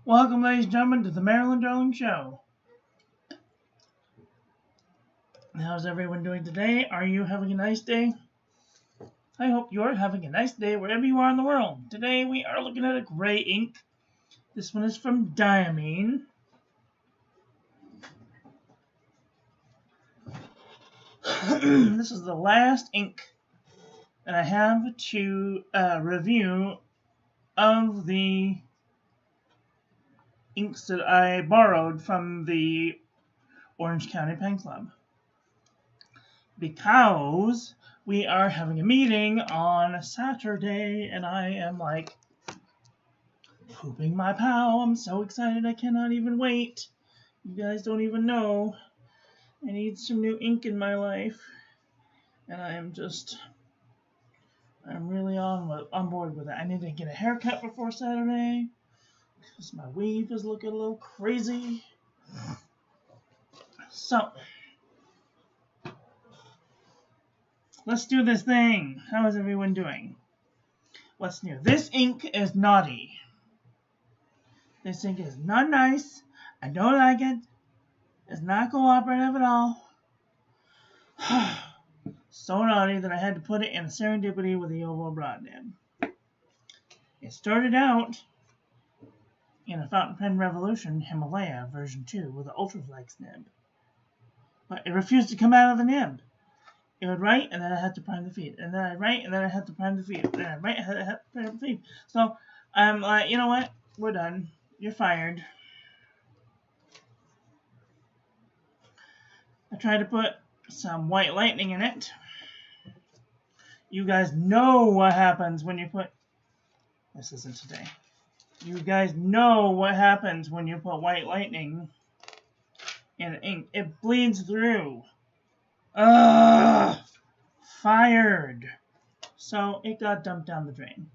Welcome, ladies and gentlemen, to the Marilyn Darling Show. How's everyone doing today? Are you having a nice day? I hope you're having a nice day wherever you are in the world. Today we are looking at a gray ink. This one is from Diamine. This is the last ink that I have to review of the inks that I borrowed from the Orange County Pen Club, because we are having a meeting on Saturday and I am like pooping my pow. I'm so excited I cannot even wait. You guys don't even know. I need some new ink in my life, and I'm really on board with it. I need to get a haircut before Saturday because my weave is looking a little crazy. So let's do this thing. How is everyone doing? What's new? This ink is naughty. This ink is not nice. I don't like it. It's not cooperative at all. So naughty that I had to put it in a serendipity with a oval broad nib. It started out in a Fountain Pen Revolution Himalaya version 2 with an Ultraflex nib, but it refused to come out of the nib. It would write, and then I had to prime the feed, and then I'd write, and then I had to prime the feed, and then I'd write, and then I had to prime the feed. So I'm like, you know what? We're done. You're fired. I tried to put some white lightning in it. You guys know what happens when you put... This isn't today. You guys know what happens when you put white lightning in ink. It bleeds through. Ugh! Fired. So it got dumped down the drain.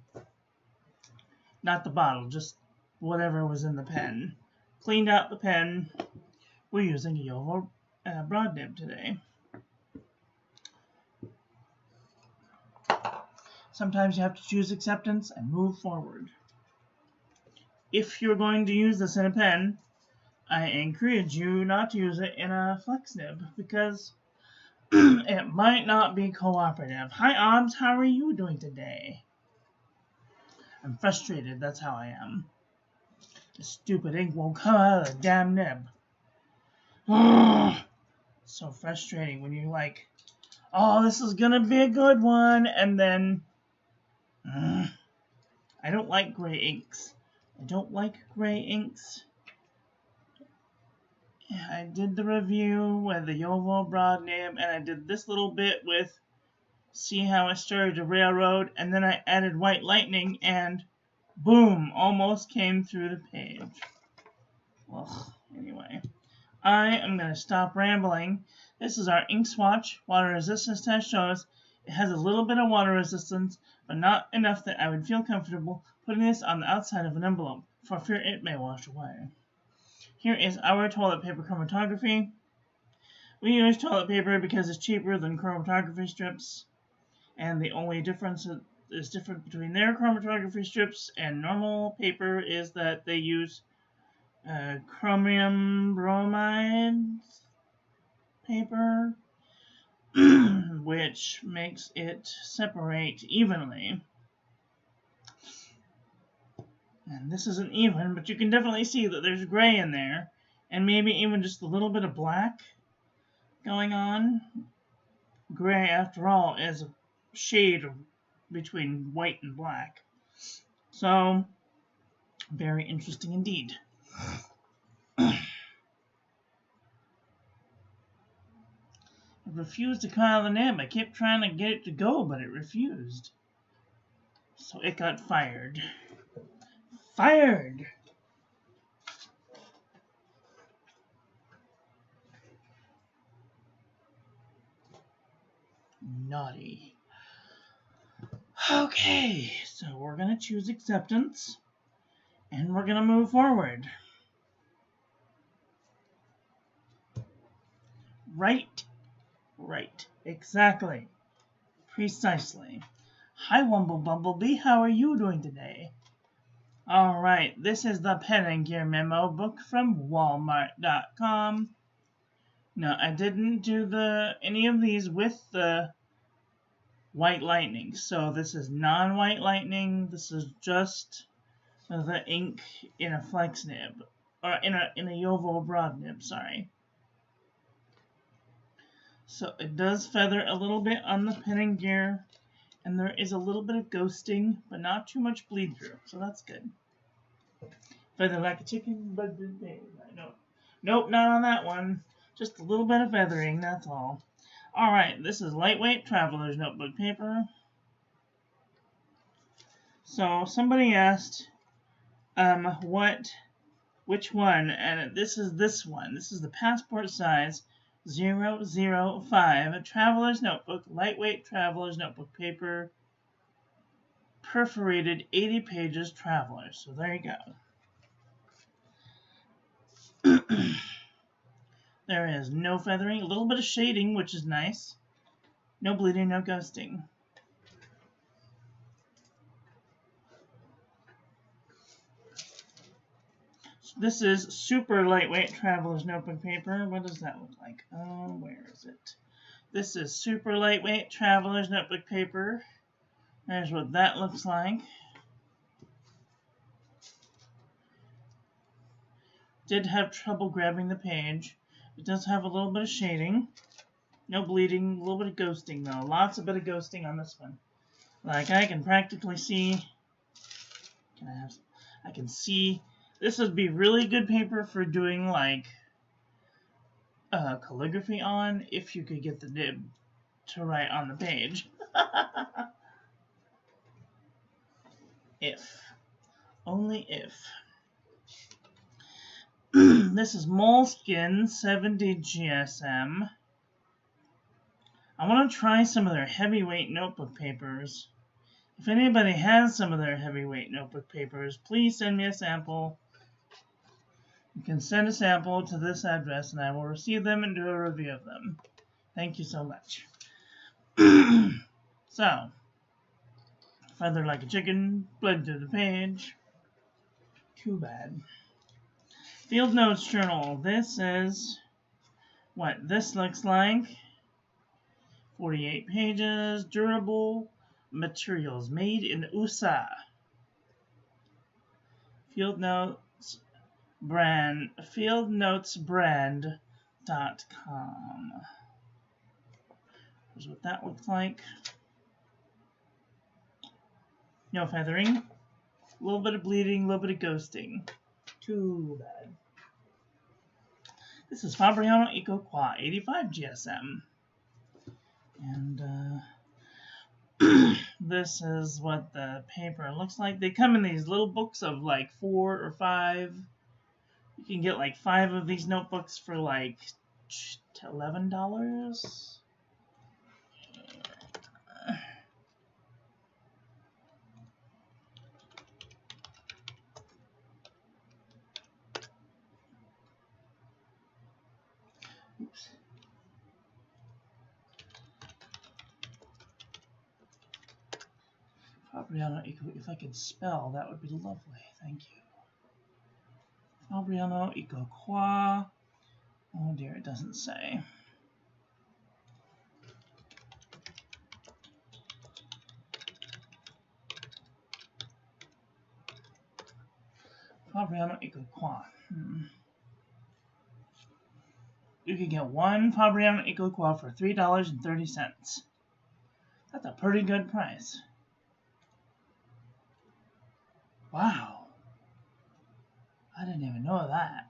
Not the bottle, just whatever was in the pen. Cleaned out the pen. We're using a oval broad nib today. Sometimes you have to choose acceptance and move forward. If you're going to use this in a pen, I encourage you not to use it in a flex nib because it might not be cooperative. Hi, Obs. How are you doing today? I'm frustrated. That's how I am. The stupid ink won't come out of the damn nib. So frustrating when you're like, oh, this is going to be a good one. And then, I don't like gray inks. I don't like gray inks. I did the review with the oval broad nib, and I did this little bit with see how I started a railroad, and then I added white lightning, and boom, almost came through the page. Well, anyway, I am going to stop rambling. This is our ink swatch. Water resistance test shows it has a little bit of water resistance, but not enough that I would feel comfortable putting this on the outside of an envelope, for fear it may wash away. Here is our toilet paper chromatography. We use toilet paper because it's cheaper than chromatography strips, and the only difference is different between their chromatography strips and normal paper is that they use chromium bromide paper, which makes it separate evenly. And this isn't even, but you can definitely see that there's gray in there, and maybe even just a little bit of black going on. Gray, after all, is a shade between white and black. So, very interesting indeed. It refused to come out of the nib. I kept trying to get it to go, but it refused. So it got fired. Fired! Naughty. Okay, so we're going to choose acceptance, and we're going to move forward. Right, exactly, precisely. Hi, Wumble Bumblebee, how are you doing today? Alright, this is the Pen and Gear memo book from Walmart.com. Now, I didn't do any of these with the white lightning, so this is non-white lightning. This is just the ink in a flex nib, or in a Yovo broad nib, sorry. So it does feather a little bit on the Pen and Gear, and there is a little bit of ghosting, but not too much bleed through, so that's good. Feather like a chicken, but nope, not on that one. Just a little bit of feathering, that's all. Alright, this is lightweight traveler's notebook paper. So somebody asked, which one? And this is this one. This is the passport size 005, a traveler's notebook, lightweight traveler's notebook paper, perforated 80 pages traveler. So there you go. There is no feathering, a little bit of shading, which is nice. No bleeding, no ghosting. This is super lightweight traveler's notebook paper. What does that look like? Oh, where is it? This is super lightweight traveler's notebook paper. There's what that looks like. Did have trouble grabbing the page. It does have a little bit of shading. No bleeding, a little bit of ghosting though. Lots of bit of ghosting on this one. Like I can practically see. I can see. This would be really good paper for doing like calligraphy on if you could get the nib to write on the page. If. Only if. This is Moleskine 70 GSM. I want to try some of their heavyweight notebook papers. If anybody has some of their heavyweight notebook papers, please send me a sample. You can send a sample to this address and I will receive them and do a review of them. Thank you so much. So, feather like a chicken, bled through the page. Too bad. Field Notes Journal. This is what this looks like. 48 pages, durable materials, made in USA. Field Notes brand, fieldnotesbrand.com. Here's what that looks like. No feathering, a little bit of bleeding, a little bit of ghosting. Too bad. This is Fabriano Eco Qua 85 GSM. And this is what the paper looks like. They come in these little books of like 4 or 5. You can get like 5 of these notebooks for like $11. Oops. Fabriano Eco, if I could spell, that would be lovely. Thank you. Fabriano Eco Qua. Oh dear, it doesn't say. Fabriano Eco Qua. You can get one Fabriano Eco Qua for $3.30. That's a pretty good price. Wow. I didn't even know that.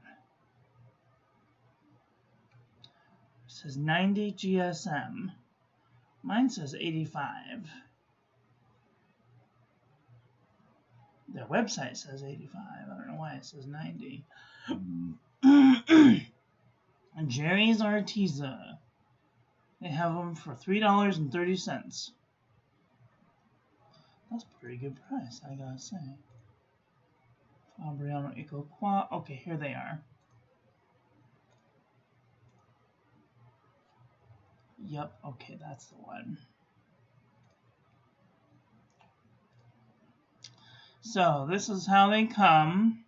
It says 90 GSM. Mine says 85. Their website says 85. I don't know why it says 90. Jerry's Arteza. They have them for $3.30. That's a pretty good price, I gotta say. Fabriano Eco Qua. Okay, here they are. Yep, okay, that's the one. So this is how they come,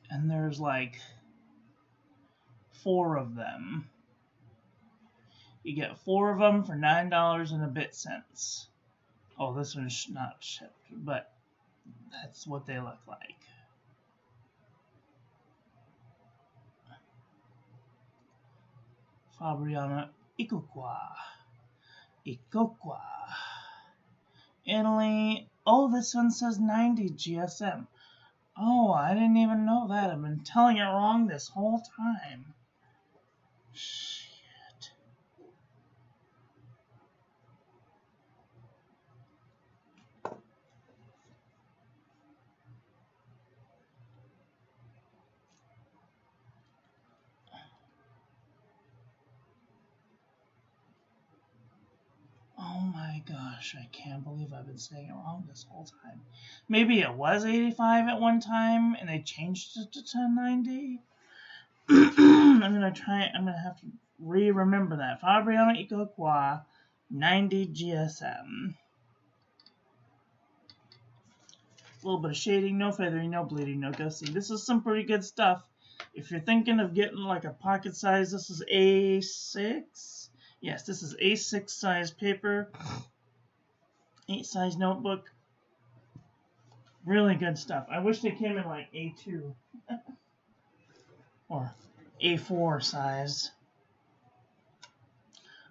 and there's like 4 of them. You get 4 of them for $9 and a bit cents. Oh, this one's not shipped, but that's what they look like. Fabriano Icoqua. Italy. Oh, this one says 90 GSM. Oh, I didn't even know that. I've been telling it wrong this whole time. Shit. Oh my gosh, I can't believe I've been saying it wrong this whole time. Maybe it was 85 at one time and they changed it to 1090. I'm gonna have to remember that. Fabriano Icoqua 90 GSM. A little bit of shading, no feathering, no bleeding, no ghosting. This is some pretty good stuff. If you're thinking of getting like a pocket size, this is A6. Yes, this is A6 size paper. 8 size notebook. Really good stuff. I wish they came in like A2 or A4 size.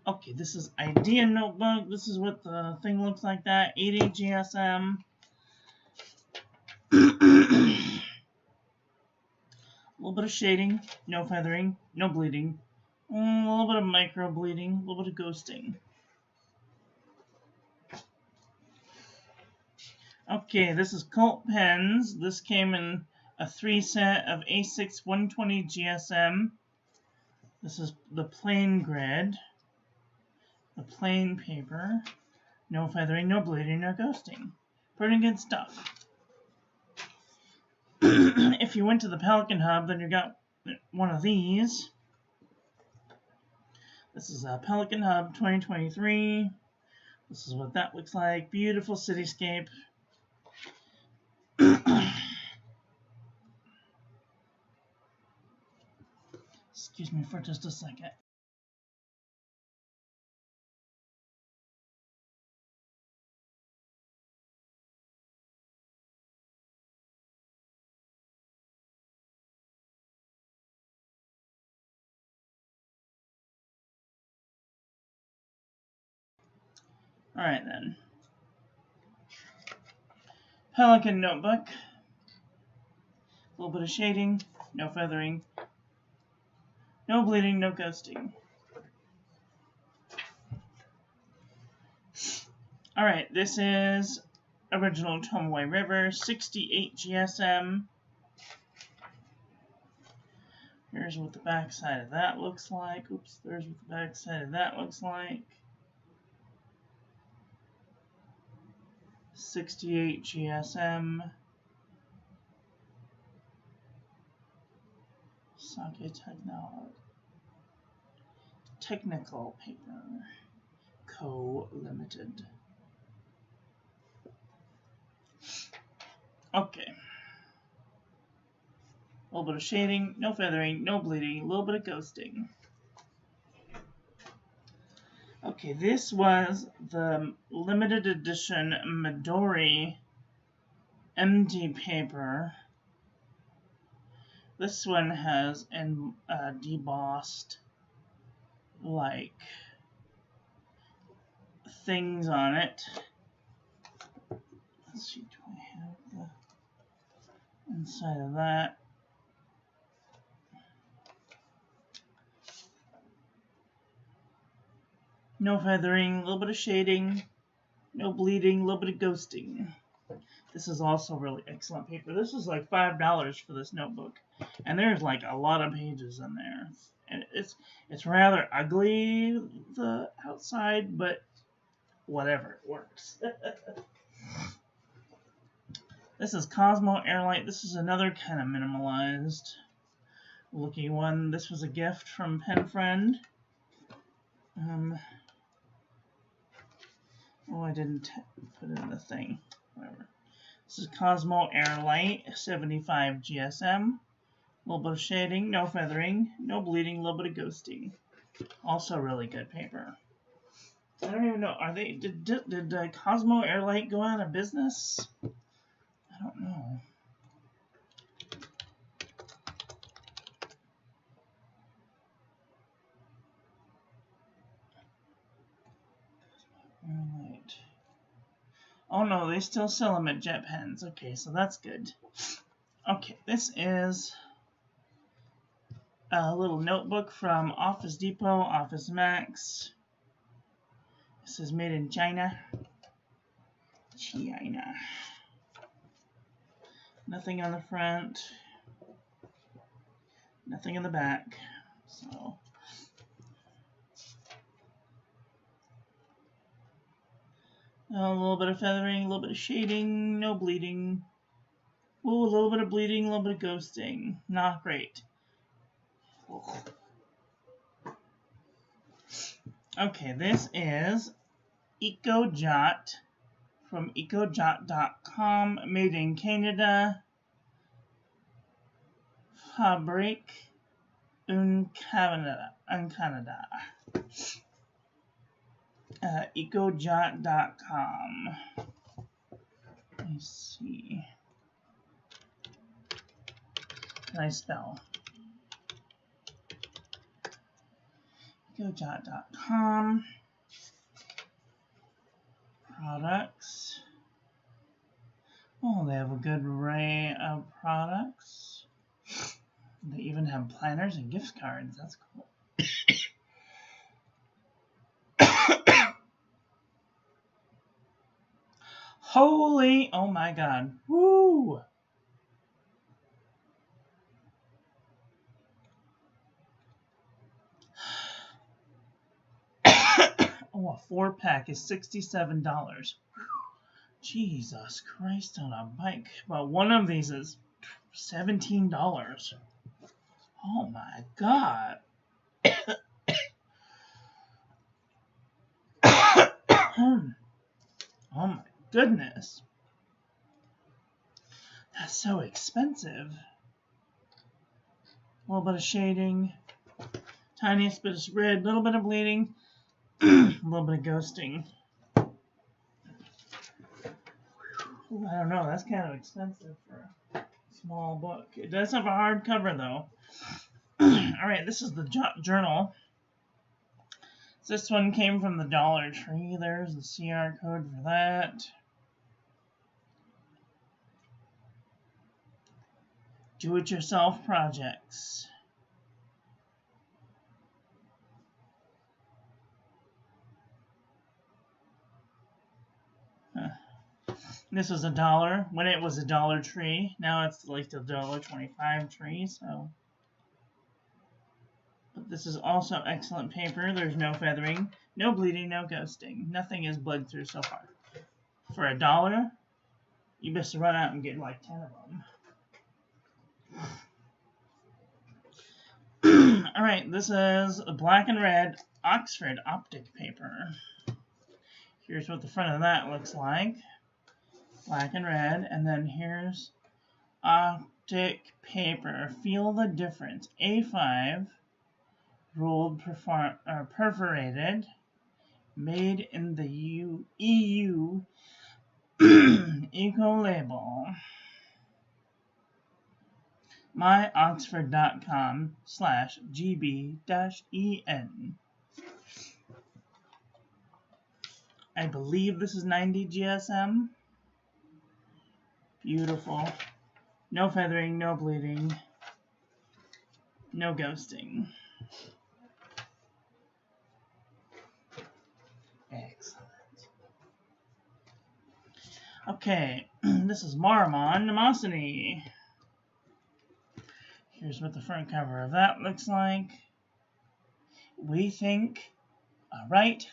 Okay, this is Idea Notebook. This is what the thing looks like that. 80 GSM. A little bit of shading, no feathering, no bleeding. A little bit of micro bleeding, a little bit of ghosting. Okay, this is Cult Pens. This came in a 3 set of A6 120 GSM. This is the plain grid. The plain paper. No feathering, no bleeding, no ghosting. Pretty good stuff. If you went to the Pelican Hub, then you got one of these. This is a Pelican Hub 2023. This is what that looks like. Beautiful cityscape. Excuse me for just a second. Alright then. Pelican Notebook. A little bit of shading, no feathering, no bleeding, no ghosting. Alright, this is original Tomoe River, 68 GSM. Here's what the back side of that looks like. Oops, there's what the back side of that looks like. 68 GSM. Sake Technical Paper Co. Limited. Okay. A little bit of shading, no feathering, no bleeding, a little bit of ghosting. Okay, this was the limited edition Midori MD paper. This one has debossed like things on it. Let's see, do I have the inside of that? No feathering, a little bit of shading, no bleeding, a little bit of ghosting. This is also really excellent paper. This is like $5 for this notebook, and there's like a lot of pages in there. And it's rather ugly, the outside, but whatever, it works. This is Cosmo Airlight. This is another kind of minimalized looking one. This was a gift from Pen Friend. Oh, I didn't put it in the thing. Whatever. This is Cosmo Airlight, 75 GSM. A little bit of shading, no feathering, no bleeding, a little bit of ghosting. Also really good paper. I don't even know, are they, did Cosmo Airlight go out of business? I don't know. Airlight. Oh no, they still sell them at Jet Pens. Okay, so that's good. Okay, this is a little notebook from Office Depot, Office Max. This is made in China. China. Nothing on the front. Nothing in the back. So a little bit of feathering, a little bit of shading, no bleeding. Ooh, a little bit of bleeding, a little bit of ghosting. Not great. Okay, this is EcoJot from ecojot.com, made in Canada. Fabrique in Canada. Ecojot.com. Let me see. Can I spell? Ecojot.com. Products. Oh, they have a good array of products. They even have planners and gift cards. That's cool. Holy, oh my God. Woo! Oh, a 4-pack is $67. Jesus Christ on a bike. Well, one of these is $17. Oh my God. Oh my goodness. That's so expensive. A little bit of shading. Tiniest bit of red. A little bit of bleeding. A little bit of ghosting. Ooh, I don't know. That's kind of expensive for a small book. It does have a hardcover though. Alright, this is the journal. This one came from the Dollar Tree. There's the CR code for that. Do-it-yourself projects. This was $1 when it was a Dollar Tree. Now it's like the $1.25 tree, so. But this is also excellent paper. There's no feathering, no bleeding, no ghosting. Nothing is bled through so far. For $1, you best run out and get like 10 of them. Alright, this is a black and red Oxford optic paper. Here's what the front of that looks like. Black and red, and then here's optic paper. Feel the difference. A5, ruled perforated, made in the EU, eco label. myoxford.com/GB-EN. I believe this is 90 GSM. Beautiful. No feathering, no bleeding, no ghosting. Excellent. Okay, this is Maramon Nemosity. Here's what the front cover of that looks like. We think,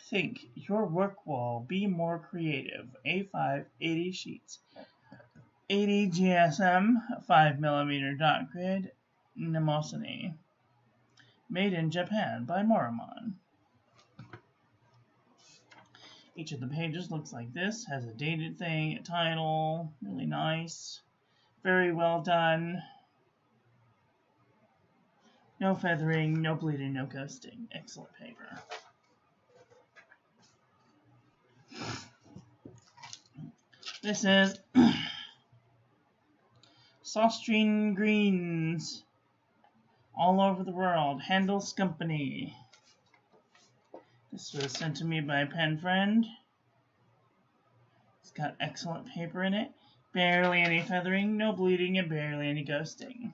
think your work will be more creative. A5, 80 sheets. 80 GSM, 5mm dot grid, Nemosity. Made in Japan by Maramon. Each of the pages looks like this, has a dated thing, a title, really nice, very well done. No feathering, no bleeding, no ghosting. Excellent paper. This is Saustrine Greens, all over the world. Handel's Company. This was sent to me by a pen friend. It's got excellent paper in it. Barely any feathering, no bleeding, and barely any ghosting.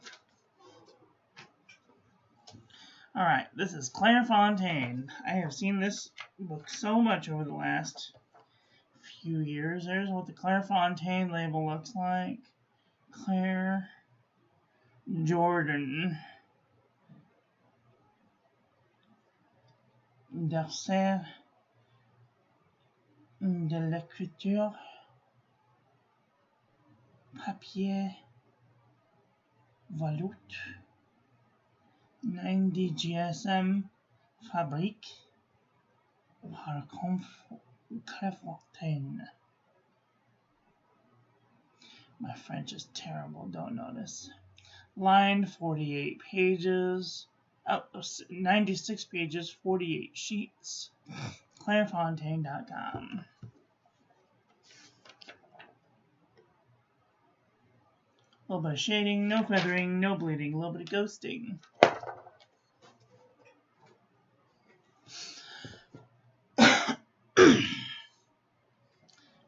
Alright, this is Clairefontaine. I have seen this book so much over the last few years. There's what the Clairefontaine label looks like. Claire Jordan. D'Arcet de l'écriture. Papier. Veloute. 90 GSM. Fabrique. Par Clairefontaine. My French is terrible, don't notice. Lined 48 pages. 96 pages, 48 sheets. Clairefontaine.com. A little bit of shading, no feathering, no bleeding, a little bit of ghosting.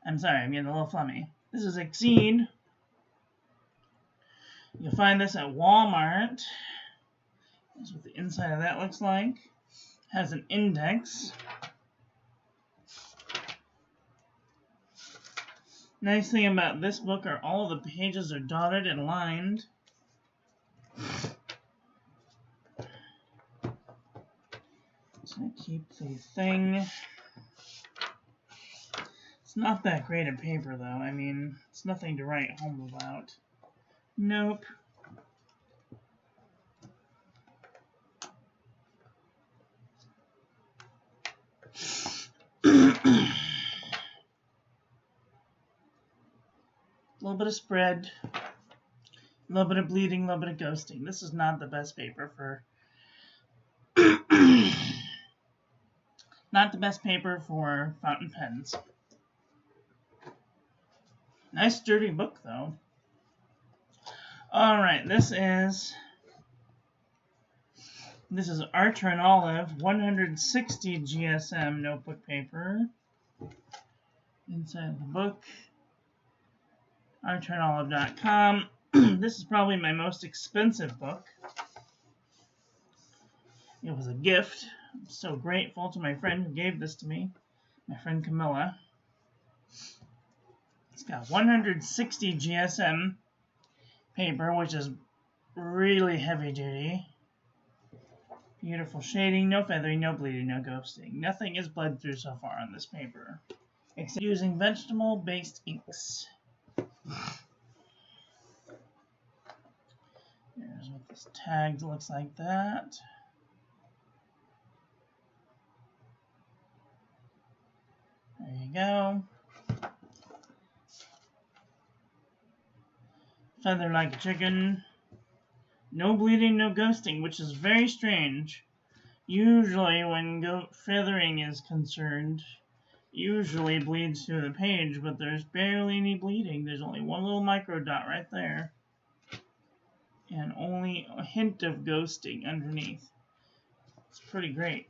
I'm sorry, I'm getting a little flummy. This is Exceed. You'll find this at Walmart. That's what the inside of that looks like. Has an index. Nice thing about this book are all of the pages are dotted and lined. So keep the thing. It's not that great a paper though. I mean, it's nothing to write home about. Nope. A little bit of spread, a little bit of bleeding, a little bit of ghosting. This is not the best paper for not the best paper for fountain pens. Nice sturdy book though. Alright, this is Archer and Olive 160 GSM notebook paper. Inside the book. ArcherandOlive.com. This is probably my most expensive book. It was a gift. I'm so grateful to my friend who gave this to me, my friend Camilla. It's got 160 GSM paper, which is really heavy duty. Beautiful shading, no feathering, no bleeding, no ghosting. Nothing is bled through so far on this paper, except using vegetable-based inks. Here's what this tag looks like that. There you go. Feather like a chicken. No bleeding, no ghosting, which is very strange. Usually when feathering is concerned, usually bleeds through the page, but there's barely any bleeding. There's only one little micro dot right there. And only a hint of ghosting underneath. It's pretty great.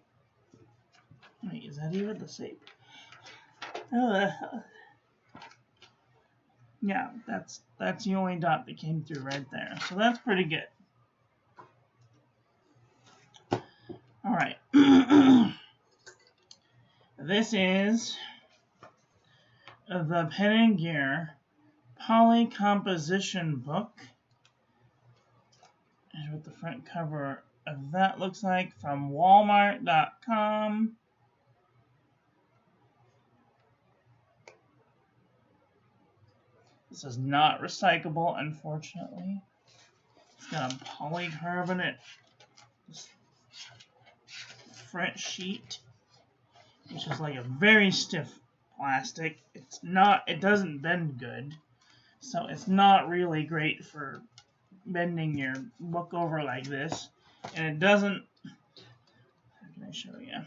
Wait, is that even the same? Yeah, that's the only dot that came through right there. So that's pretty good. Alright. This is the Pen and Gear Poly Composition book. Here's what the front cover of that looks like from Walmart.com. This is not recyclable, unfortunately. It's got a polycarbonate front sheet, which is like a very stiff plastic. It doesn't bend good. So it's not really great for bending your book over like this. And it doesn't, how can I show you?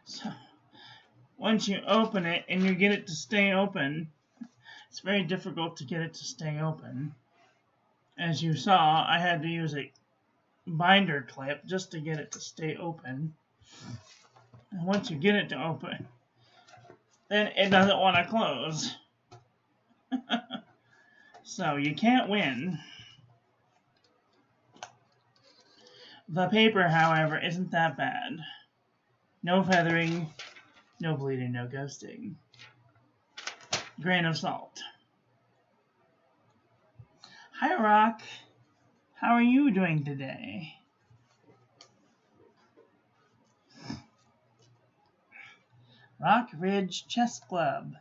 So once you open it and you get it to stay open, it's very difficult to get it to stay open. As you saw, I had to use a binder clip just to get it to stay open. And once you get it to open, then it doesn't want to close. So you can't win. The paper, however, isn't that bad. No feathering, no bleeding, no ghosting. Grain of salt. Hi, Rock. How are you doing today? Rock Ridge Chess Club.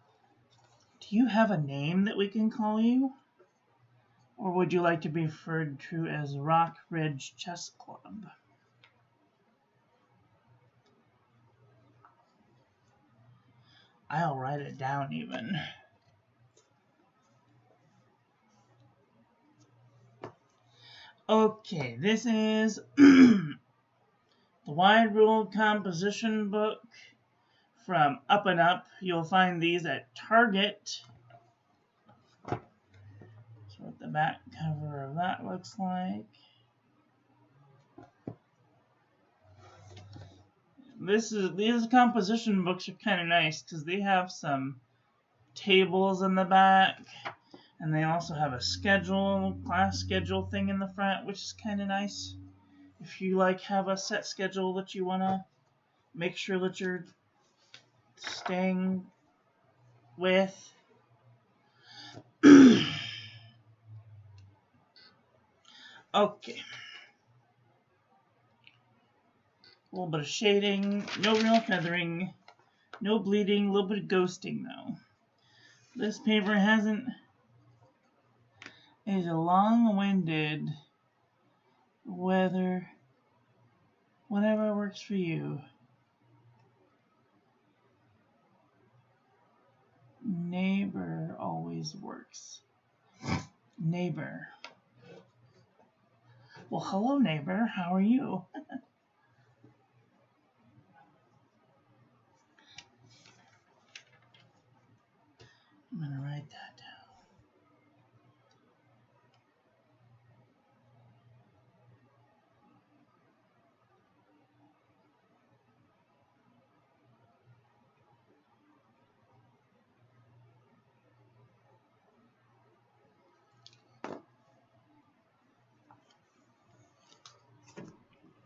Do you have a name that we can call you? Or would you like to be referred to as Rock Ridge Chess Club? I'll write it down even. Okay, this is the Wide Ruled Composition book from Up and Up. You'll find these at Target. That's what the back cover of that looks like. These composition books are kind of nice because they have some tables in the back, and they also have a class schedule thing in the front, which is kind of nice. If you have a set schedule that you want to make sure that you're staying with. Okay. A little bit of shading, no real feathering, no bleeding, a little bit of ghosting though. This paper is a long-winded whatever works for you. Neighbor always works. Neighbor. Well, hello, neighbor. How are you? I'm going to write that down.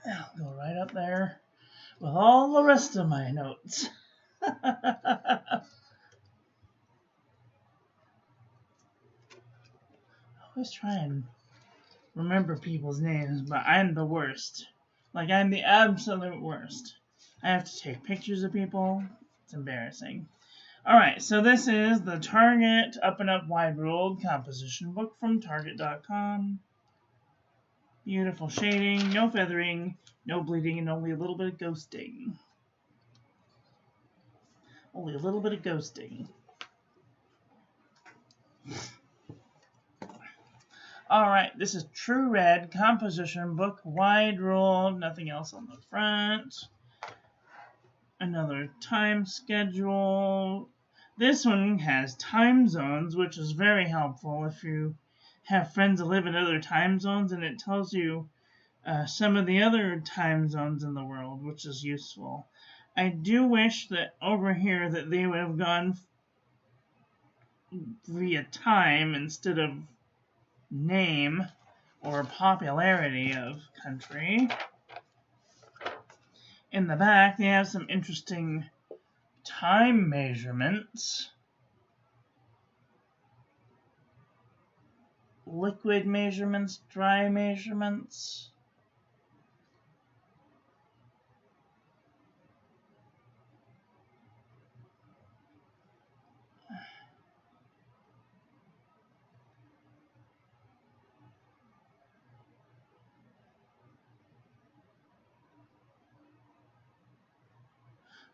I'll go right up there with all the rest of my notes. I always try and remember people's names, but I'm the worst. I'm the absolute worst. I have to take pictures of people. It's embarrassing. Alright, so this is the Target Up and Up Wide Ruled Composition book from Target.com. Beautiful shading, no feathering, no bleeding, and only a little bit of ghosting. Only a little bit of ghosting. Alright, this is True Red Composition book, wide ruled, nothing else on the front. Another time schedule. This one has time zones, which is very helpful if you have friends that live in other time zones, and it tells you some of the other time zones in the world, which is useful. I do wish that over here that they would have gone via time instead of name or popularity of country. In the back, they have some interesting time measurements. Liquid measurements, dry measurements.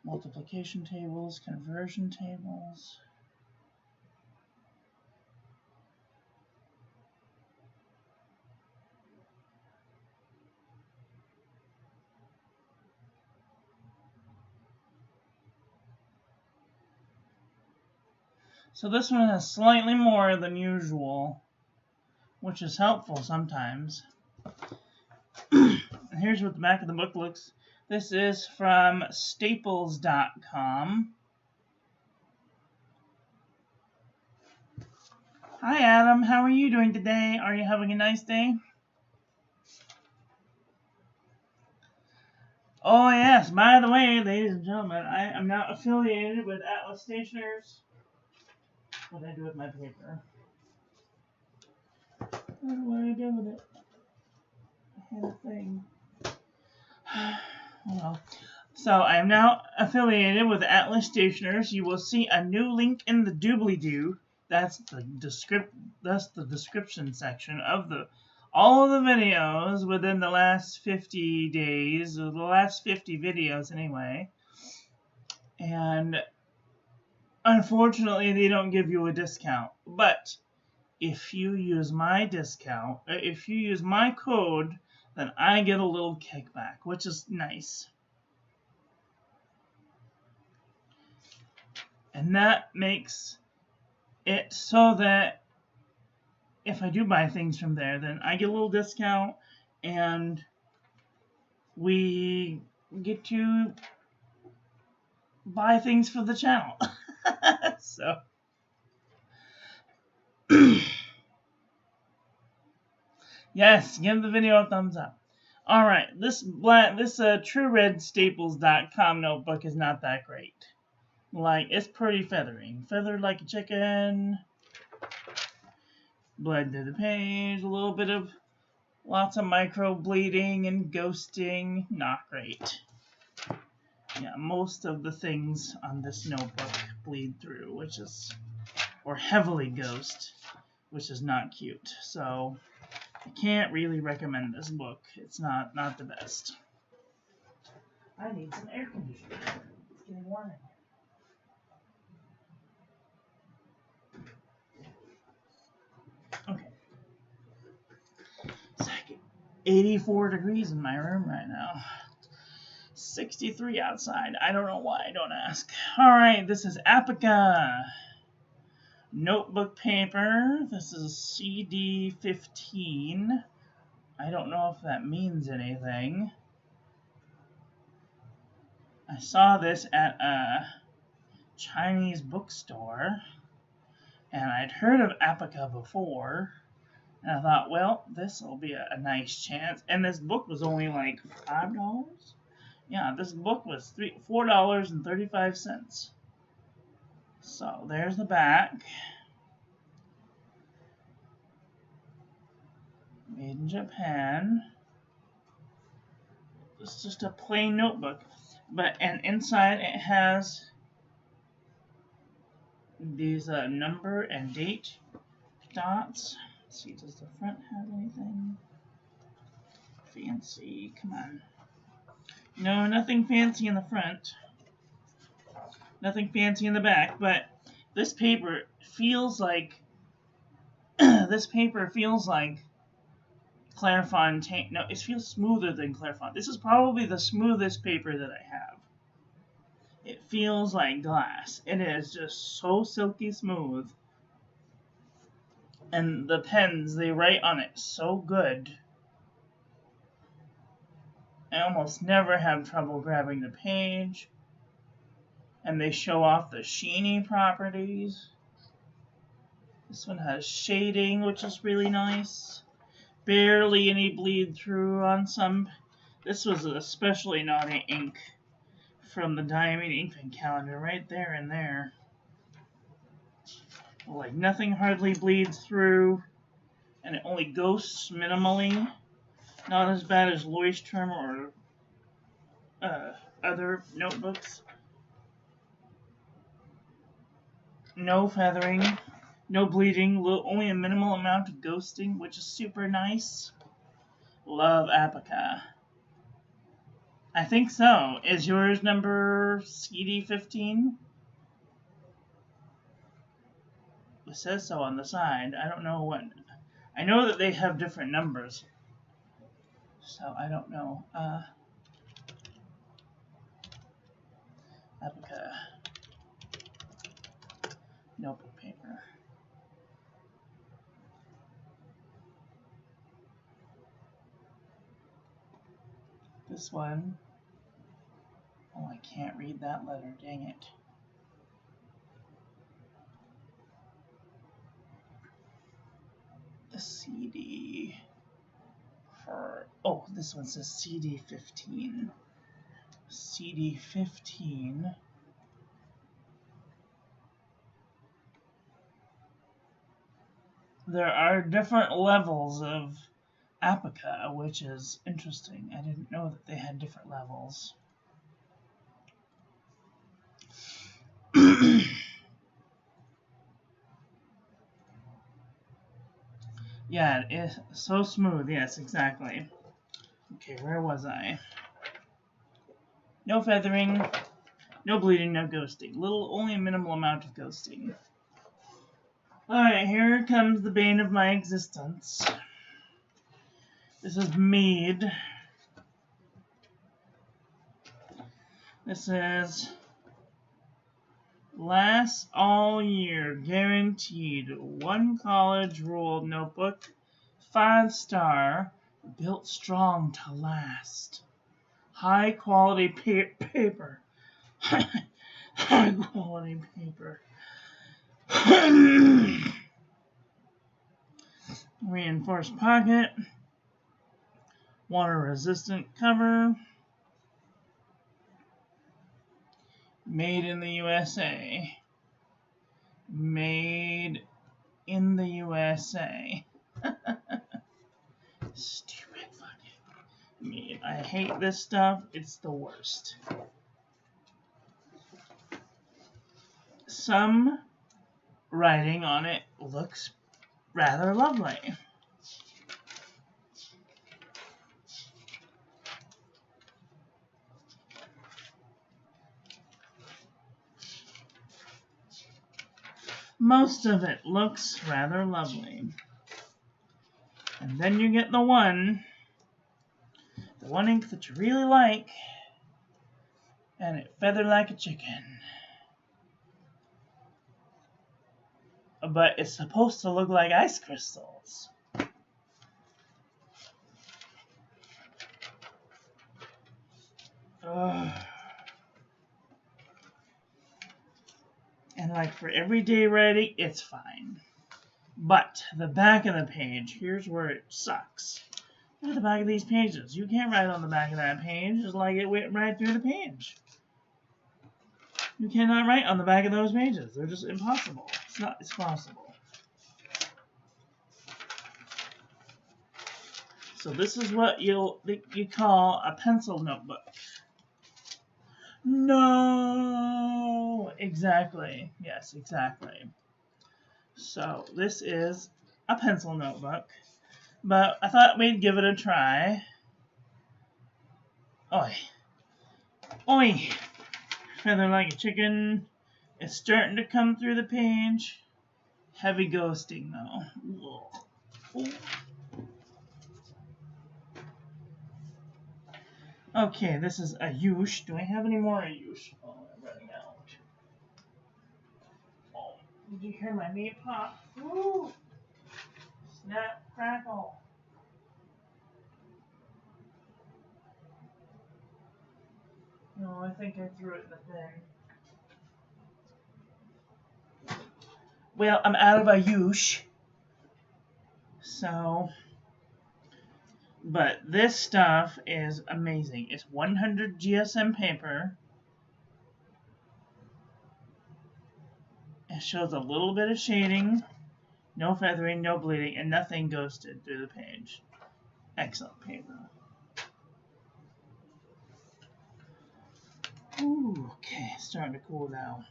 multiplication tables, conversion tables. So this one has slightly more than usual, which is helpful sometimes. Here's what the back of the book looks. This is from staples.com. Hi Adam, how are you doing today? Are you having a nice day? Oh yes, by the way, ladies and gentlemen, I am now affiliated with Atlas Stationers. What did I do with my paper? What did I do with it? I had a thing. Well, so I am now affiliated with Atlas Stationers. You will see a new link in the doobly-doo. That's the description section of all of the videos within the last 50 days, or the last 50 videos anyway. And unfortunately, they don't give you a discount. But if you use my discount, if you use my code, then I get a little kickback, which is nice. And that makes it so that if I do buy things from there, then I get a little discount, and we get to buy things for the channel. So yes, give the video a thumbs up. All right, this True Red Staples.com notebook is not that great. Like, it's pretty feathery. Feathered like a chicken. Bled to the page. A little bit of lots of micro bleeding and ghosting. Not great. Yeah, most of the things on this notebook bleed through, or heavily ghost, which is not cute. So I can't really recommend this book. It's not the best. I need some air conditioning. It's getting warm in here. Okay. It's like 84 degrees in my room right now. 63 outside. I don't know why. Don't ask. Alright, this is Apica. Notebook paper. This is CD15. I don't know if that means anything. I saw this at a Chinese bookstore, and I'd heard of Apica before, and I thought, well, this will be a nice chance. And this book was only like $5. Yeah, this book was $4.35. So there's the back. Made in Japan. It's just a plain notebook, and inside it has these number and date dots. Let's see, does the front have anything fancy? Come on. No, nothing fancy in the front. Nothing fancy in the back, but this paper feels like Clairefontaine. No, it feels smoother than Clairefontaine. This is probably the smoothest paper that I have. It feels like glass. It is just so silky smooth. And the pens, they write on it so good. I almost never have trouble grabbing the page. And they show off the sheeny properties. This one has shading, which is really nice. Barely any bleed through on some. This was especially naughty ink from the Diamine ink calendar right there and there. Like, nothing hardly bleeds through, and it only ghosts minimally. Not as bad as Leuchtturm or other notebooks. No feathering, no bleeding, only a minimal amount of ghosting, which is super nice. Love Apica. I think so. Is yours number CD15? It says so on the side. I don't know what. I know that they have different numbers. So I don't know. Apica. Notebook paper. This one. Oh, I can't read that letter. Dang it. The CD for. Oh, this one says CD15. CD15. There are different levels of Apica, which is interesting. I didn't know that they had different levels. Yeah, it is so smooth. Yes, exactly. Okay, where was I? No feathering, no bleeding, no ghosting. Only a minimal amount of ghosting. Alright, here comes the bane of my existence. This is Mead. This is lasts all year, guaranteed. One college ruled notebook, 5-star, built strong to last. High quality paper. High quality paper. Reinforced pocket. Water resistant cover. Made in the USA. Made in the USA. Stupid fucking Mead. I hate this stuff. It's the worst. Some writing on it looks rather lovely. Most of it looks rather lovely. And then you get the one ink that you really like, and it feathered like a chicken. But it's supposed to look like ice crystals. Ugh. And like for everyday writing, it's fine. But the back of the page, here's where it sucks. Look at the back of these pages. You can't write on the back of that page just like it went right through the page. You cannot write on the back of those pages. They're just impossible. It's possible. So this is what you call a pencil notebook. No! Exactly. Yes, exactly. So this is a pencil notebook. But I thought we'd give it a try. Oi. Oi! Feather like a chicken. It's starting to come through the page. Heavy ghosting though. Ooh. Okay, this is Ayush. Do I have any more Ayush? Oh, I'm running out. Oh, did you hear my meat pop? Woo! Snap, crackle. No, I think I threw it in the thing. Well, I'm out of Ayush. So, but this stuff is amazing. It's 100 GSM paper. It shows a little bit of shading, no feathering, no bleeding, and nothing ghosted through the page. Excellent paper. Ooh, okay, starting to cool down.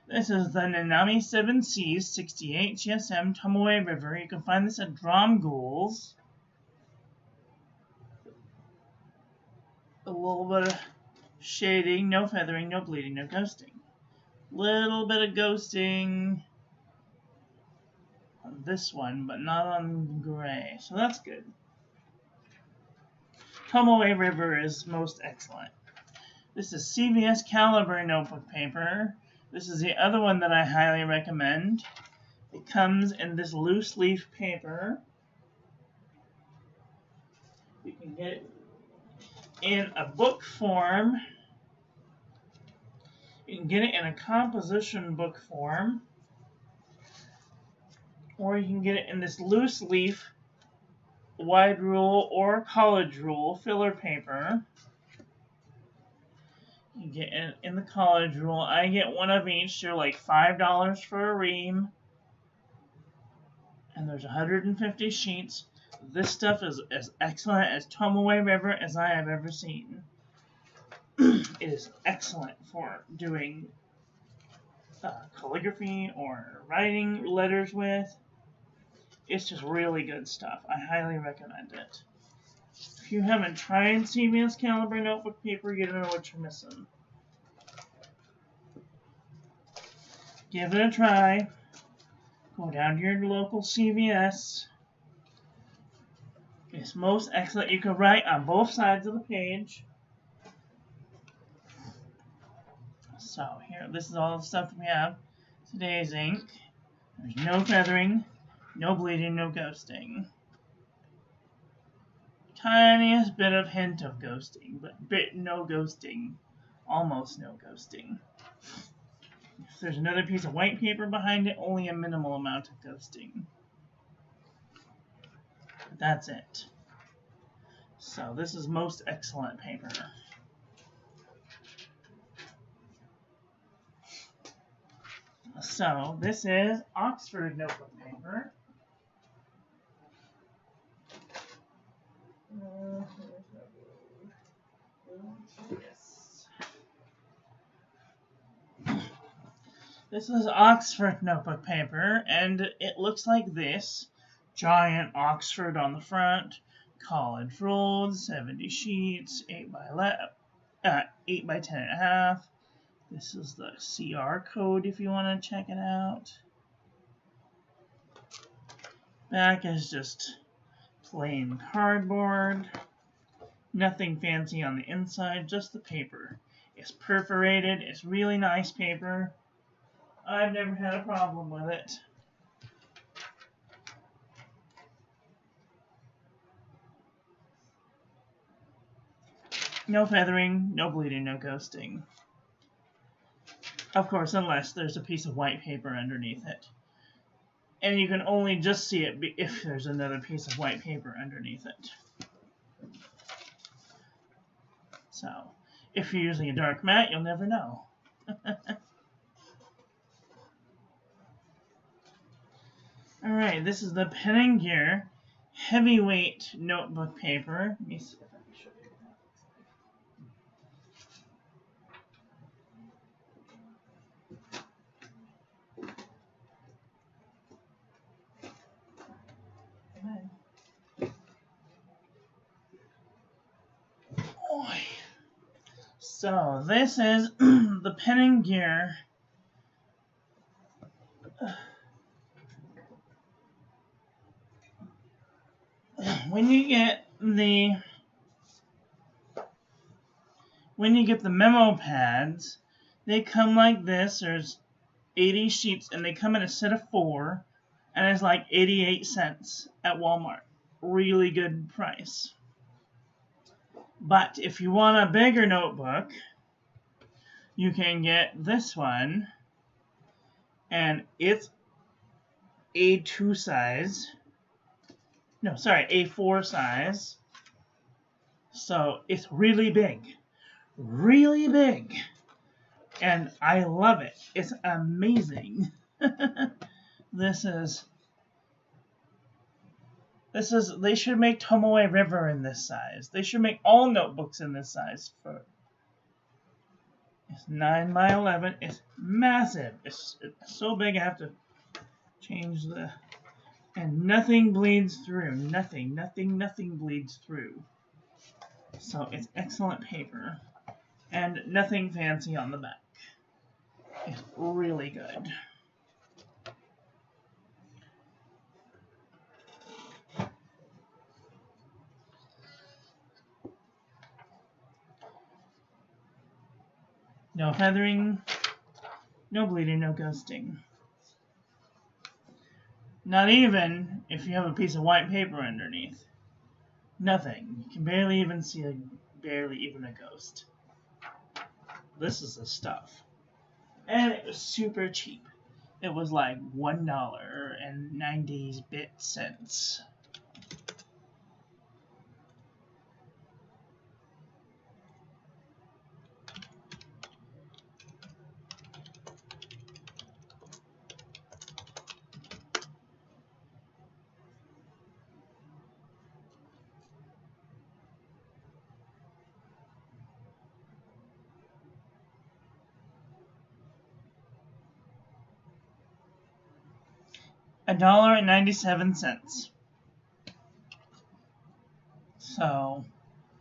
This is the Nanami 7Cs 68 GSM Tomoe River. You can find this at Dromgools. little bit of shading, no feathering, no bleeding, no ghosting. Little bit of ghosting on this one, but not on gray, so that's good. Tomoe River is most excellent. This is CVS Caliber notebook paper. This is the other one that I highly recommend. It comes in this loose leaf paper. You can get it in a book form. You can get it in a composition book form. Or you can get it in this loose leaf wide rule or college rule filler paper. You get it in the college rule. I get one of each. They're like $5 for a ream. And there's 150 sheets. This stuff is as excellent as Tomoe River as I have ever seen. It is excellent for doing calligraphy or writing letters with. It's just really good stuff. I highly recommend it. If you haven't tried CVS Caliber notebook paper, you don't know what you're missing. Give it a try. Go down to your local CVS. It's most excellent. You can write on both sides of the page. So here, this is all the stuff we have. Today's ink. There's no feathering, no bleeding, no ghosting. Tiniest bit of hint of ghosting, but no ghosting. Almost no ghosting. If there's another piece of white paper behind it, only a minimal amount of ghosting. But that's it. So this is most excellent paper. So this is Oxford notebook paper. Yes. This is Oxford notebook paper, and it looks like this. Giant Oxford on the front, college ruled, 70 sheets, 8 by 10 and a half. This is the CR code if you want to check it out. Back is just plain cardboard. Nothing fancy on the inside, just the paper. It's perforated. It's really nice paper. I've never had a problem with it. No feathering, no bleeding, no ghosting. Of course, unless there's a piece of white paper underneath it. And you can only just see it if there's another piece of white paper underneath it. So, if you're using a dark matte, you'll never know. Alright, this is the Pen & Gear heavyweight notebook paper. Let me see if I can show you that. So this is the Pen & Gear when you get the memo pads, they come like this. There's 80 sheets and they come in a set of 4, and it's like 88 cents at Walmart. Really good price. But if you want a bigger notebook, you can get this one, and it's A2 size. No, sorry, A4 size. So it's really big. Really big. And I love it. It's amazing. They should make Tomoe River in this size. They should make all notebooks in this size. It's 9 by 11. It's massive. It's so big I have to change the... And nothing bleeds through. Nothing bleeds through. So it's excellent paper. And nothing fancy on the back. It's really good. No feathering, no bleeding, no ghosting. Not even if you have a piece of white paper underneath. Nothing. You can barely even see barely even a ghost. This is the stuff. And it was super cheap. It was like $1.90. $1.97. So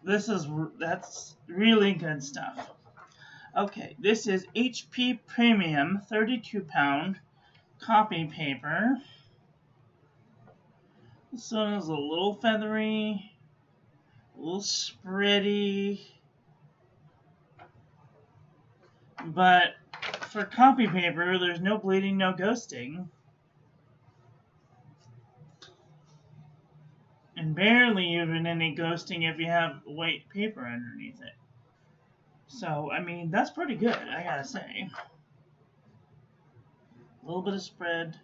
that's really good stuff. Okay, this is HP Premium 32-pound copy paper. This one is a little feathery, a little spready, but for copy paper, there's no bleeding, no ghosting. And barely even any ghosting if you have white paper underneath it. So, I mean, that's pretty good, I gotta say. A little bit of spread,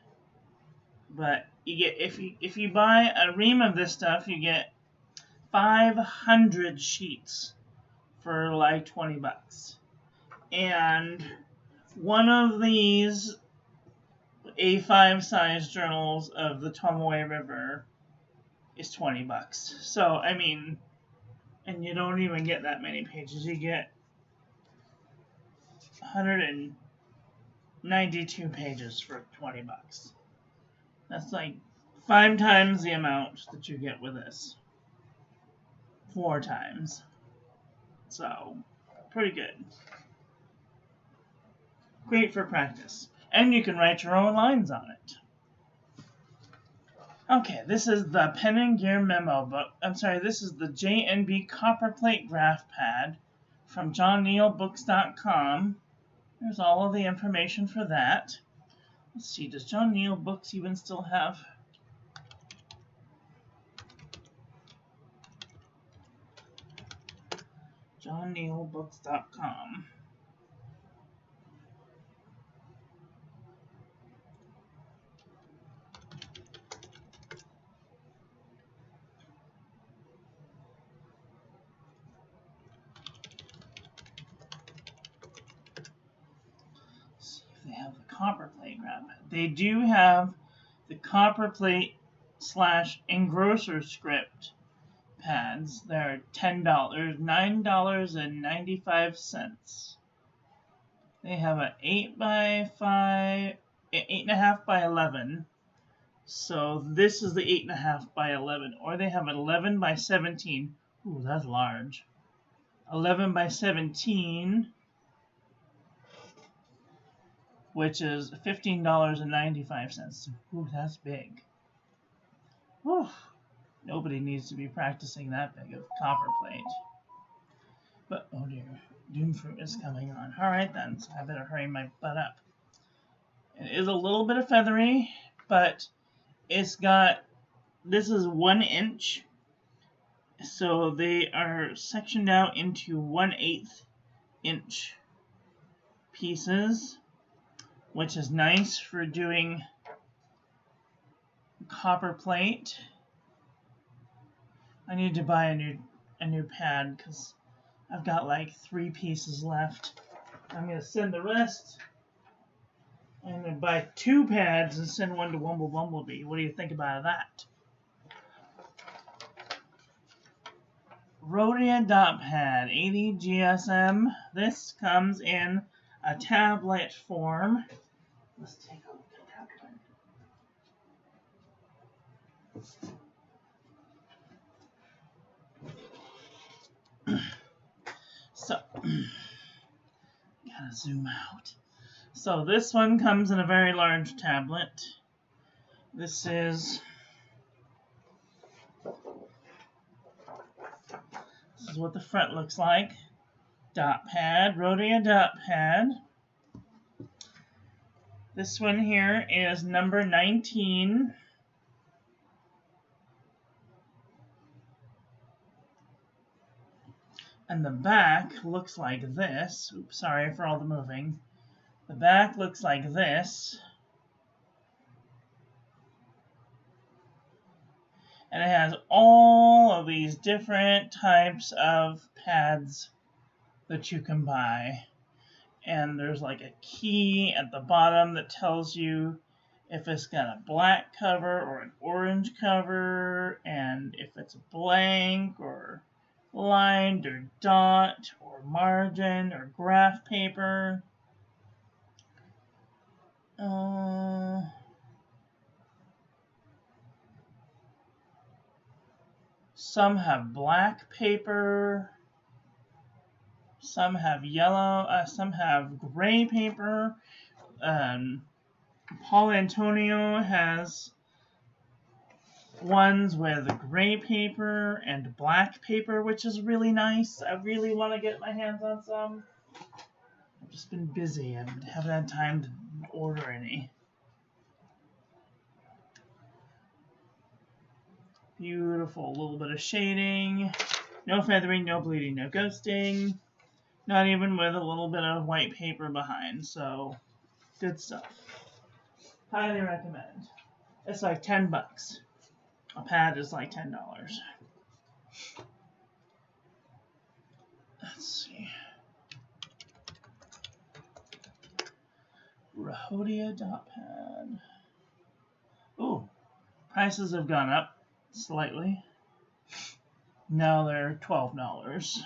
but you get if you buy a ream of this stuff, you get 500 sheets for like 20 bucks. And one of these A5 size journals of the Tomoe River is 20 bucks. So, I mean, and you don't even get that many pages. You get 192 pages for 20 bucks. That's like 5 times the amount that you get with this. 4 times. So, pretty good. Great for practice. And you can write your own lines on it. Okay, this is the Pen and Gear Memo book. I'm sorry, this is the J&B Copperplate Graph Pad from johnneilbooks.com. There's all of the information for that. Let's see, does John Neal Books even still have? johnneilbooks.com. They have the copperplate graph. They do have the copperplate / engrosser script pads. They're $10, $9.95. They have an 8.5 by 11. So this is the 8.5 by 11, or they have an 11 by 17. Ooh, that's large. 11 by 17. Which is $15.95. Ooh, that's big. Whew. Nobody needs to be practicing that big of copperplate. But, oh dear, Doomfruit is coming on. Alright then, so I better hurry my butt up. It is a little bit of feathery, but it's got, this is 1 inch. So they are sectioned out into 1/8 inch pieces, which is nice for doing copper plate. I need to buy a new pad because I've got like 3 pieces left. I'm going to send the rest. I'm going to buy 2 pads and send one to Wumble Bumblebee. What do you think about that? Rhodia dot pad, 80 GSM. This comes in a tablet form. Let's take a look at that one. Gotta zoom out. So this one comes in a very large tablet. This is what the front looks like. Dot pad, Rhodia dot pad. This one here is number 19. And the back looks like this. Oops, sorry for all the moving. The back looks like this. And it has all of these different types of pads that you can buy. And there's like a key at the bottom that tells you if it's got a black cover or an orange cover, and if it's blank or lined or dot or margin or graph paper. Some have black paper, some have yellow, some have gray paper. Paul Antonio has ones with gray paper and black paper, which is really nice. I really want to get my hands on some. I've just been busy. I haven't had time to order any. Beautiful. A little bit of shading. No feathering, no bleeding, no ghosting. Not even with a little bit of white paper behind. So, good stuff. Highly recommend. It's like $10. A pad is like $10. Let's see. Rhodia dot pad. Ooh, prices have gone up slightly. Now they're $12.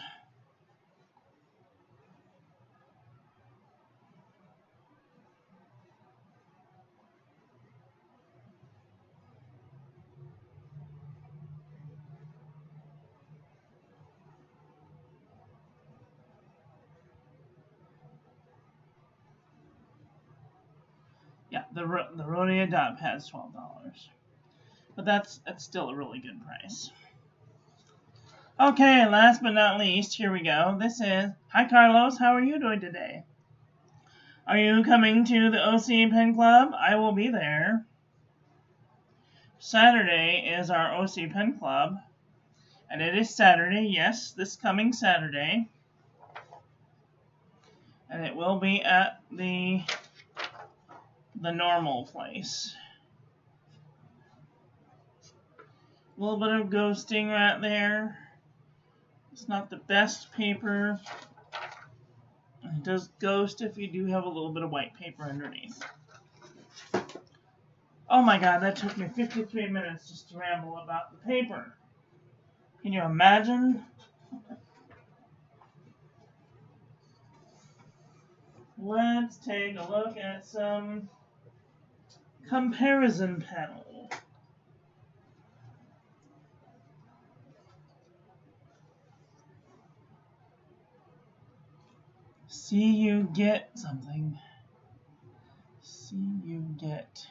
Yeah, the Rhodia dot pad is $12. But that's still a really good price. Okay, last but not least, here we go. This is, hi Carlos, how are you doing today? Are you coming to the OC Pen Club? I will be there. Saturday is our OC Pen Club. And it is Saturday, yes, this coming Saturday. And it will be at the normal place. A little bit of ghosting right there. It's not the best paper. It does ghost if you do have a little bit of white paper underneath. Oh my god, that took me 53 minutes just to ramble about the paper. Can you imagine? Let's take a look at some comparison panel. See you get something. See you get.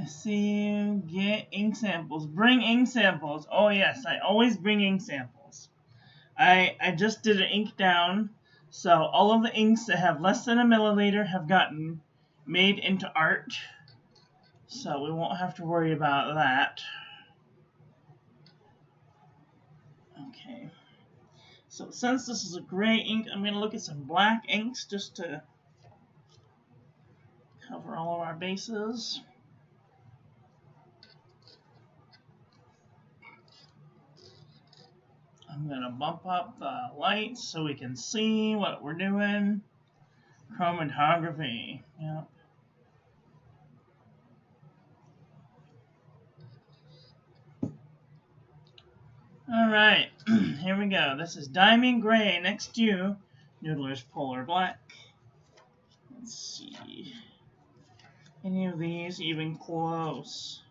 See you get ink samples. Bring ink samples. Oh yes, I always bring ink samples. I just did an ink down, so all of the inks that have less than a milliliter have gotten made into art. So we won't have to worry about that. Okay. So since this is a gray ink, I'm going to look at some black inks just to cover all of our bases. I'm going to bump up the lights so we can see what we're doing. Chromatography. Yep. Alright, here we go. This is Diamine Grey next to Noodler's Polar Black. Let's see. Any of these even close?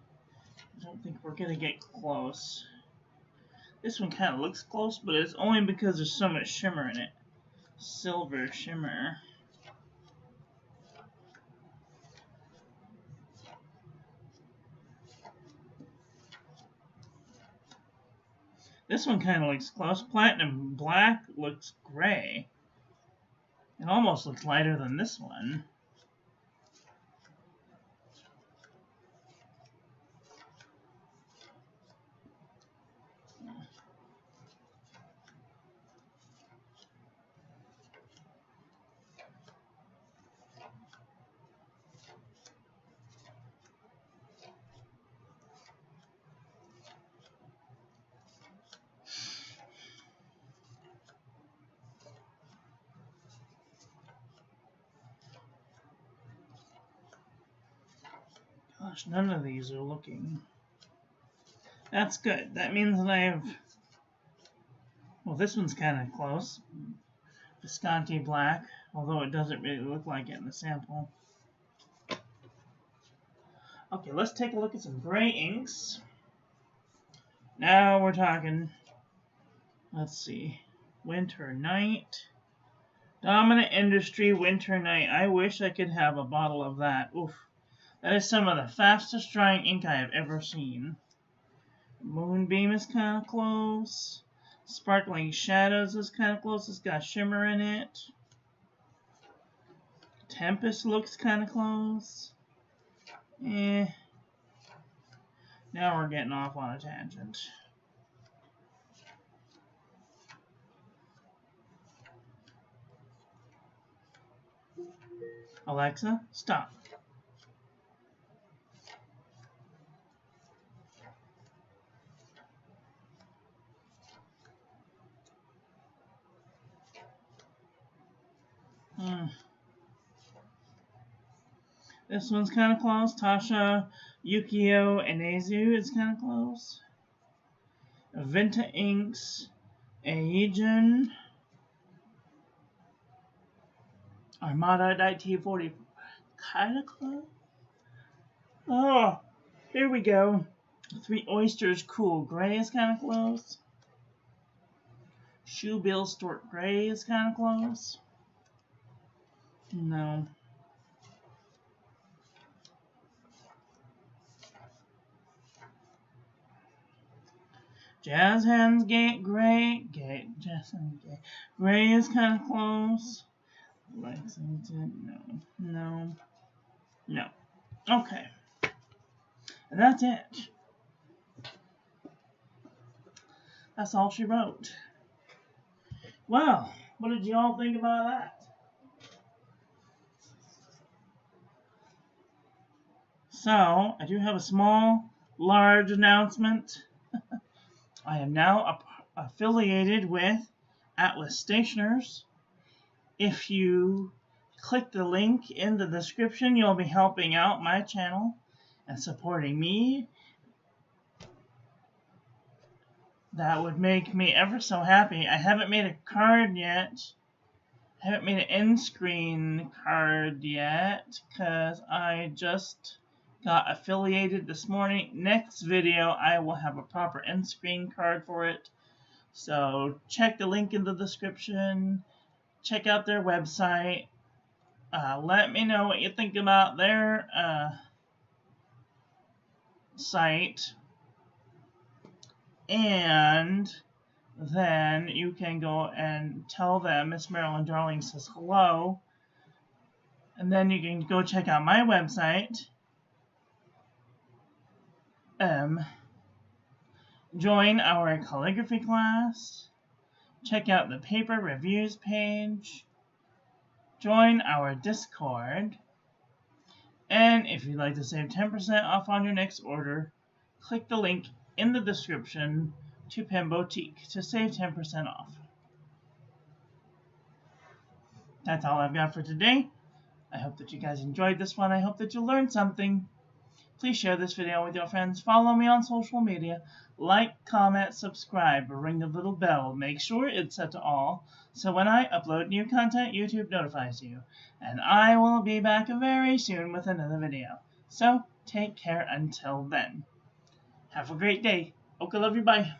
I don't think we're gonna get close. This one kind of looks close, but it's only because there's so much shimmer in it. Silver shimmer. This one kind of looks close. Platinum black looks gray. It almost looks lighter than this one. Gosh, none of these are looking. That's good. That means that I have... Well, this one's kind of close. Visconti black, although it doesn't really look like it in the sample. Okay, let's take a look at some gray inks. Now we're talking. Let's see. Winter Night. Dominant Industry Winter Night. I wish I could have a bottle of that. Oof. That is some of the fastest drying ink I have ever seen. Moonbeam is kind of close. Sparkling Shadows is kind of close. It's got shimmer in it. Tempest looks kind of close. Now we're getting off on a tangent. Alexa, stop. This one's kind of close. Tasha Yukio Enezu is kind of close. Venta Inks, Aegon, Armada IT40, kind of close. Oh, here we go. Three Oysters Cool Gray is kind of close. Shoe Bill Stork Gray is kind of close. No. Jazz Hands Gate Gray. Jazz Hands Gate. Gray is kind of close. Lexington. No. Okay. And that's it. That's all she wrote. Well, what did you all think about that? So, I do have a large announcement. I am now affiliated with Atlas Stationers. If you click the link in the description, you'll be helping out my channel and supporting me. That would make me ever so happy. I haven't made a card yet. I haven't made an end screen card yet because I just got affiliated this morning. Next video, I will have a proper end screen card for it. So check the link in the description. Check out their website. Let me know what you think about their site. And then you can go and tell them Miss Marilyn Darling says hello. And then you can go check out my website. Join our calligraphy class. Check out the paper reviews page. Join our Discord. And if you'd like to save 10% off on your next order, click the link in the description to Pen Boutique to save 10% off. That's all I've got for today. I hope that you guys enjoyed this one. I hope that you learned something. Please share this video with your friends. Follow me on social media. Like, comment, subscribe, ring the little bell. Make sure it's set to all, so when I upload new content, YouTube notifies you. And I will be back very soon with another video. So, take care until then. Have a great day. Okay, love you, bye.